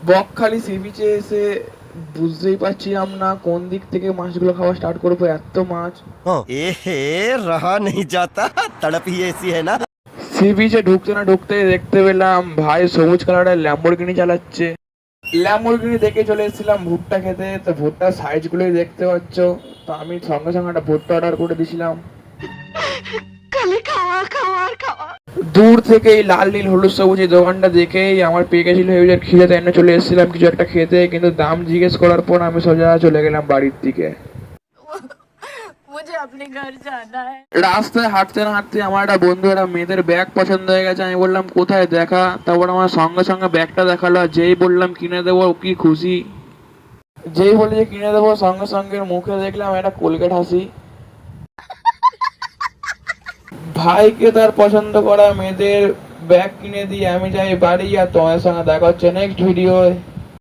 Bakkhali C বিচে এসে বুঝতেই পারছিলাম না কোন দিক থেকে মাছগুলো খাওয়া স্টার্ট করবো, এত মাছ। এহে रहा नहीं जाता तड़प ही ऐसी है ना। সি বিচে ঢুকতে না ঢুকতে দেখতে পেলাম ভাই সবুজ কালারের ল্যাম্বরগিনি চালাচ্ছে। ল্যাম্বরগিনি দেখে চলে এসেছিলাম ভুট্টা খেতে, তো ভুট্টার সাইজ গুলোই দেখতে পাচ্ছ। তো আমি সঙ্গে সঙ্গে একটা ভুট্টা অর্ডার করে দিয়েছিলাম। দূর থেকে এই লাল নীল হলুদ সবুজ এই দোকানটা দেখেই আমার পেয়ে গেছিল হেভিজার খিদে, তাই জন্য চলে এসেছিলাম কিছু একটা খেতে। কিন্তু দাম জিজ্ঞেস করার পর আমি সোজা চলে গেলাম বাড়ির দিকে। রাস্তায় হাঁটতে না হাঁটতে আমার একটা বন্ধু একটা মেয়েদের ব্যাগ পছন্দ হয়ে গেছে। আমি বললাম কোথায় দেখা, তারপর আমার সঙ্গে সঙ্গে ব্যাগটা দেখালো, আর যেই বললাম কিনে দেবো কি খুশি। যেই বলে যে কিনে দেবো সঙ্গে সঙ্গে মুখে দেখলাম একটা কোলগেট হাসি। ভাইকে তার পছন্দ করা মেয়েদের ব্যাগ কিনে দিয়ে আমি যাই বাড়ি, আর তোমার সঙ্গে দেখা হচ্ছে নেক্সট ভিডিওয়।